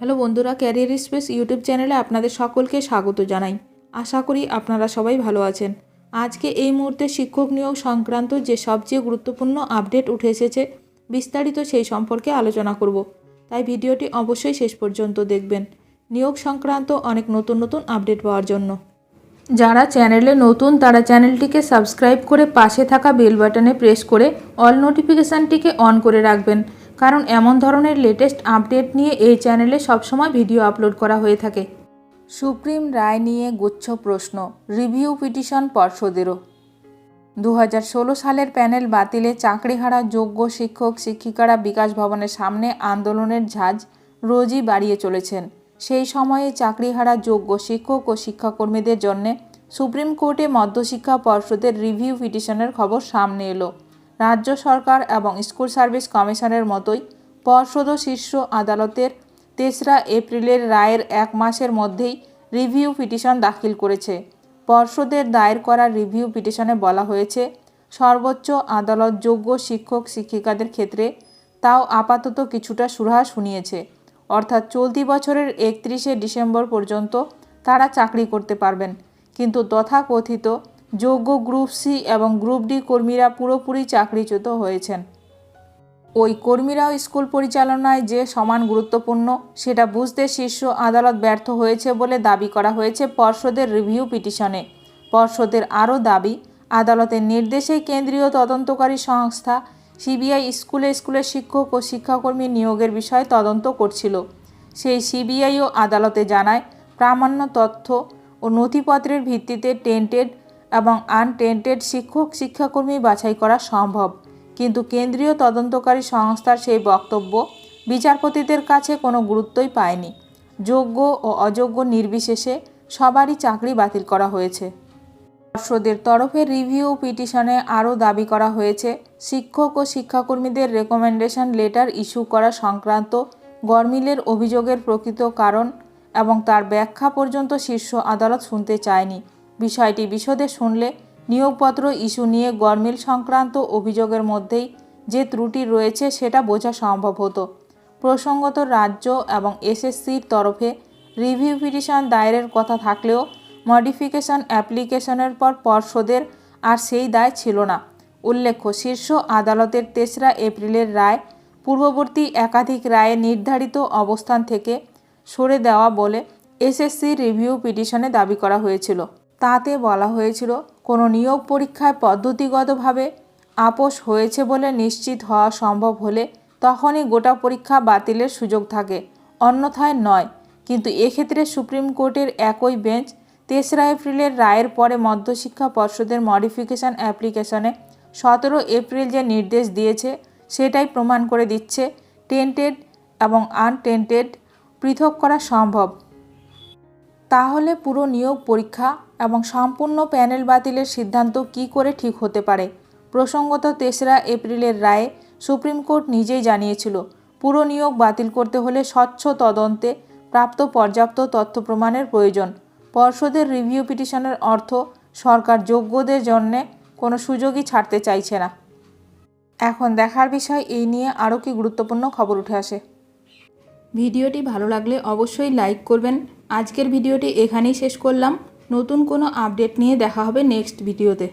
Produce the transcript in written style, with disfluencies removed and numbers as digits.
Hello বন্ধুরা, career space YouTube চ্যানেলে আপনাদের সকলকে স্বাগত জানাই। আশা করি আপনারা সবাই ভালো আছেন। আজকে এই মুহূর্তে শিক্ষক নিয়োগ সংক্রান্ত যে সবচেয়ে গুরুত্বপূর্ণ আপডেট উঠে এসেছে, বিস্তারিত সেই সম্পর্কে আলোচনা করব। তাই ভিডিওটি অবশ্যই শেষ পর্যন্ত দেখবেন নিয়োগ সংক্রান্ত অনেক নতুন নতুন আপডেট পাওয়ার জন্য। যারা চ্যানেলে নতুন তারা চ্যানেলটিকে সাবস্ক্রাইব করে পাশে থাকা বেল বাটনে প্রেস করে অল নোটিফিকেশানটিকে অন করে রাখবেন, কারণ এমন ধরনের লেটেস্ট আপডেট নিয়ে এই চ্যানেলে সবসময় ভিডিও আপলোড করা হয়ে থাকে। সুপ্রিম রায় নিয়ে গুচ্ছ প্রশ্ন, রিভিউ পিটিশন পর্ষদেরও। 2016 সালের প্যানেল বাতিলে চাকরিহারা যোগ্য শিক্ষক শিক্ষিকারা বিকাশ ভবনের সামনে আন্দোলনের ঝাঁজ রোজই বাড়িয়ে চলেছেন। সেই সময়ে চাকরিহারা যোগ্য শিক্ষক ও শিক্ষাকর্মীদের জন্যে সুপ্রিম কোর্টে মধ্যশিক্ষা পর্ষদের রিভিউ পিটিশনের খবর সামনে এলো। রাজ্য সরকার এবং স্কুল সার্ভিস কমিশনের মতোই পর্ষদও শীর্ষ আদালতের 3রা এপ্রিলের রায়ের 1 মাসের মধ্যেই রিভিউ পিটিশন দাখিল করেছে। পর্ষদের দায়ের করা রিভিউ পিটিশনে বলা হয়েছে, সর্বোচ্চ আদালত যোগ্য শিক্ষক শিক্ষিকাদের ক্ষেত্রে তাও আপাতত কিছুটা সুরাহা শুনিয়েছে। অর্থাৎ চলতি বছরের 31শে ডিসেম্বর পর্যন্ত তারা চাকরি করতে পারবেন, কিন্তু তথাকথিত যোগ্য গ্রুপ সি এবং গ্রুপ ডি কর্মীরা পুরোপুরি চাকরিচ্যুত হয়েছেন। ওই কর্মীরাও স্কুল পরিচালনায় যে সমান গুরুত্বপূর্ণ সেটা বুঝতে শীর্ষ আদালত ব্যর্থ হয়েছে বলে দাবি করা হয়েছে পর্ষদের রিভিউ পিটিশনে। পর্ষদের আরও দাবি, আদালতের নির্দেশে কেন্দ্রীয় তদন্তকারী সংস্থা সিবিআই স্কুলে স্কুলে শিক্ষক ও শিক্ষাকর্মী নিয়োগের বিষয়ে তদন্ত করছিল। সেই সিবিআইও আদালতে জানায়, প্রামাণ্য তথ্য ও নথিপত্রের ভিত্তিতে টেন্টেড এবং আনটেন্টেড শিক্ষক শিক্ষাকর্মী বাছাই করা সম্ভব, কিন্তু কেন্দ্রীয় তদন্তকারী সংস্থার সেই বক্তব্য বিচারপতিদের কাছে কোনো গুরুত্বই পায়নি। যোগ্য ও অযোগ্য নির্বিশেষে সবারই চাকরি বাতিল করা হয়েছে। পর্ষদের তরফে রিভিউ পিটিশনে আরও দাবি করা হয়েছে, শিক্ষক ও শিক্ষাকর্মীদের রেকমেন্ডেশন লেটার ইস্যু করা সংক্রান্ত গরমিলের অভিযোগের প্রকৃত কারণ এবং তার ব্যাখ্যা পর্যন্ত শীর্ষ আদালত শুনতে চায়নি। বিষয়টি বিশদে শুনলে নিয়োগপত্র ইস্যু নিয়ে গরমিল সংক্রান্ত অভিযোগের মধ্যেই যে ত্রুটি রয়েছে সেটা বোঝা সম্ভব হতো। প্রসঙ্গত, রাজ্য এবং এসএসসির তরফে রিভিউ পিটিশন দায়েরের কথা থাকলেও মডিফিকেশন অ্যাপ্লিকেশনের পর পর্ষদের আর সেই দায় ছিল না। উল্লেখ্য, শীর্ষ আদালতের 3রা এপ্রিলের রায় পূর্ববর্তী একাধিক রায়ে নির্ধারিত অবস্থান থেকে সরে দেওয়া বলে এসএসসি রিভিউ পিটিশনে দাবি করা হয়েছিল। তাতে বলা হয়েছিল, কোনো নিয়োগ পরীক্ষায় পদ্ধতিগতভাবে আপোষ হয়েছে বলে নিশ্চিত হওয়া সম্ভব হলে তখনই গোটা পরীক্ষা বাতিলের সুযোগ থাকে, অন্যথায় নয়। কিন্তু এক্ষেত্রে সুপ্রিম কোর্টের একই বেঞ্চ 3রা এপ্রিলের রায়ের পরে মধ্যশিক্ষা পর্ষদের মডিফিকেশন অ্যাপ্লিকেশনে 17 এপ্রিল যে নির্দেশ দিয়েছে সেটাই প্রমাণ করে দিচ্ছে টেন্টেড এবং আনটেন্টেড পৃথক করা সম্ভব। তাহলে পুরো নিয়োগ পরীক্ষা এবং সম্পূর্ণ প্যানেল বাতিলের সিদ্ধান্ত কী করে ঠিক হতে পারে? প্রসঙ্গত, 3রা এপ্রিলের রায়ে সুপ্রিম কোর্ট নিজেই জানিয়েছিল, পুরো নিয়োগ বাতিল করতে হলে স্বচ্ছ তদন্তে প্রাপ্ত পর্যাপ্ত তথ্য প্রমাণের প্রয়োজন। পর্ষদের রিভিউ পিটিশনের অর্থ, সরকার যোগ্যদের জন্যে কোনো সুযোগই ছাড়তে চাইছে না। এখন দেখার বিষয় এই নিয়ে আরও কি গুরুত্বপূর্ণ খবর উঠে আসে। ভিডিওটি ভালো লাগলে অবশ্যই লাইক করবেন। আজকের ভিডিওটি এখানেই শেষ করলাম। নতুন কোনো আপডেট নিয়ে দেখা হবে নেক্সট ভিডিওতে।